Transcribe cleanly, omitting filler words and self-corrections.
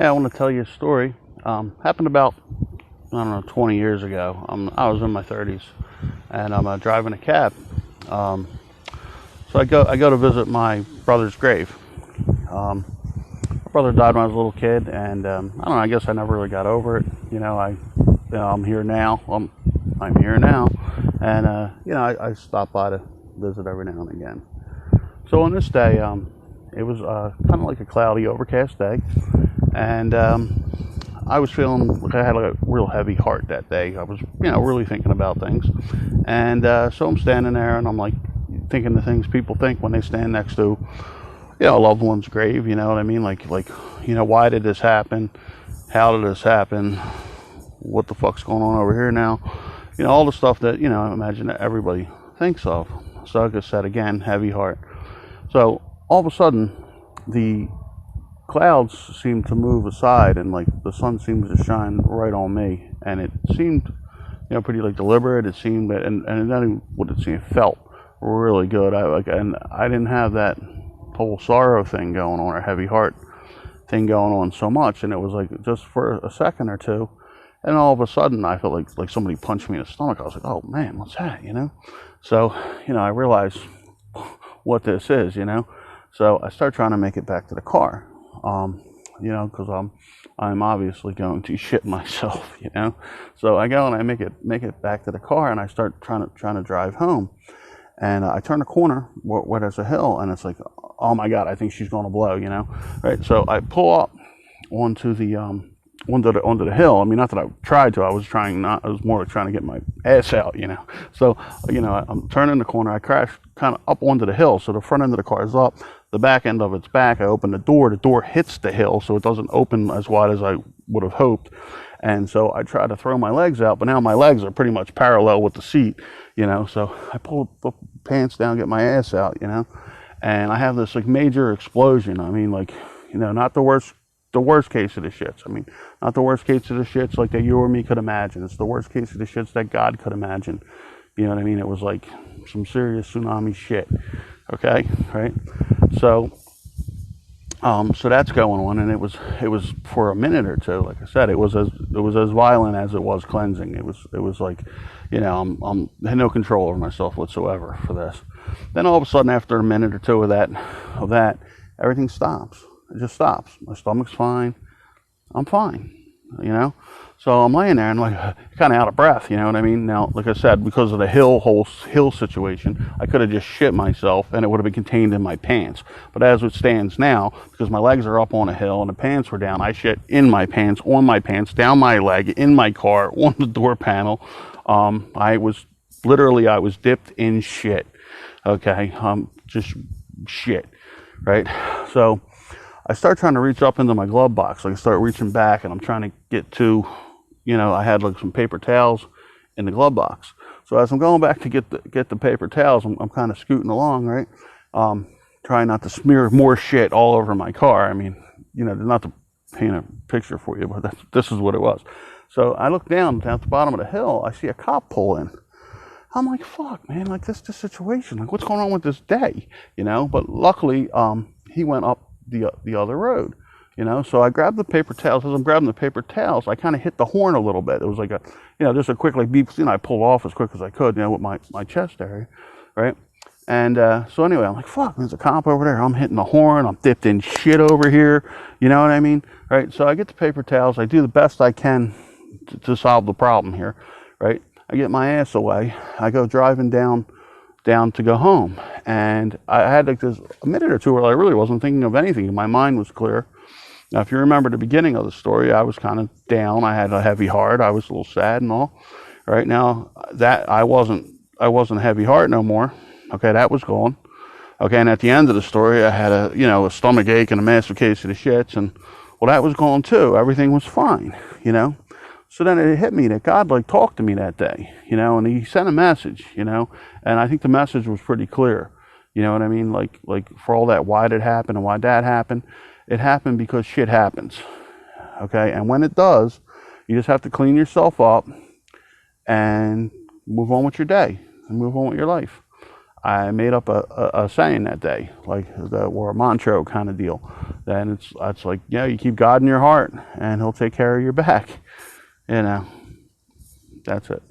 Hey, I want to tell you a story. Happened about, I don't know, 20 years ago. I was in my 30s, and I'm driving a cab. Um, so I go to visit my brother's grave. My brother died when I was a little kid, and I don't know. I guess I never really got over it. I'm here now. I'm here now, and I stop by to visit every now and again. So on this day, it was kind of like a cloudy, overcast day, and I was feeling like I had like a real heavy heart that day. I was, really thinking about things, and so I'm standing there, and I'm like thinking the things people think when they stand next to, a loved one's grave. You know what I mean? Like, why did this happen? How did this happen? What the fuck's going on over here now? All the stuff that I imagine that everybody thinks of. So like I said again, heavy heart. So all of a sudden, the clouds seemed to move aside, and like the sun seemed to shine right on me, and it seemed, pretty like deliberate. It seemed that, and not even what it seemed, it felt really good. I didn't have that whole sorrow thing going on or heavy heart thing going on so much, and it was like just for a second or two, and all of a sudden I felt like somebody punched me in the stomach. I was like, oh man, what's that? So I realized what this is. So I start trying to make it back to the car. Because I'm obviously going to shit myself. So I go and I make it back to the car, and I start trying to drive home, and I turn a corner where there's a hill, and it's like, oh my god, I think she's going to blow. Right? So I pull up onto the onto the hill. I mean, not that I tried to. I was trying not. I was more like trying to get my ass out. So I'm turning the corner. I crash kind of up onto the hill. So the front end of the car is up. The back end of it's back. I open the door. The door hits the hill, so it doesn't open as wide as I would have hoped. And so I try to throw my legs out, but now my legs are pretty much parallel with the seat. So I pull the pants down, get my ass out. And I have this like major explosion. I mean, like, not the worst case of the shits. I mean, not the worst case of the shits like that you or me could imagine. It's the worst case of the shits that God could imagine. You know what I mean? It was like some serious tsunami shit. Okay, right? So that's going on, and it was for a minute or two. Like I said, it was as violent as it was cleansing. It was like, I'm had no control over myself whatsoever for this. Then all of a sudden, after a minute or two of that, everything stops. It just stops. My stomach's fine. I'm fine. So I'm laying there and like kind of out of breath. You know what I mean? Now, like I said, because of the hill situation, I could have just shit myself and it would have been contained in my pants. But as it stands now, because my legs are up on a hill and the pants were down, I shit in my pants, on my pants, down my leg, in my car, on the door panel. I was dipped in shit. Okay, just shit, right? So I start trying to reach up into my glove box. Like I start reaching back, and I'm trying to get to, I had like some paper towels in the glove box. So as I'm going back to get the paper towels, I'm kind of scooting along, right? Trying not to smear more shit all over my car. I mean, not to paint a picture for you, but this is what it was. So I look down at the bottom of the hill. I see a cop pull in. I'm like, fuck, man, like this situation. Like, what's going on with this day? But luckily, he went up the other road, so I grabbed the paper towels. As I'm grabbing the paper towels, I kind of hit the horn a little bit. It was like just a quick like beep. I pulled off as quick as I could, with my chest area, right? And so anyway, I'm like, fuck, there's a cop over there. I'm hitting the horn. I'm dipped in shit over here. You know what I mean? Right? So I get the paper towels. I do the best I can to solve the problem here, right? I get my ass away. I go driving down to go home, and I had like this a minute or two where I really wasn't thinking of anything. My mind was clear. Now, if you remember the beginning of the story, I was kind of down. I had a heavy heart. I was a little sad and all. Right now, that I wasn't heavy heart no more. Okay, that was gone. Okay, and at the end of the story, I had a stomach ache and a massive case of the shits, and well, that was gone too. Everything was fine. So then it hit me that God talked to me that day, and he sent a message, and I think the message was pretty clear. You know what I mean? Like for all that, why did it happen and why that happened? It happened because shit happens. Okay. And when it does, you just have to clean yourself up and move on with your day and move on with your life. I made up a saying that day, like or a mantra kind of deal. Then it's like, you keep God in your heart, and He'll take care of your back. You know, that's it.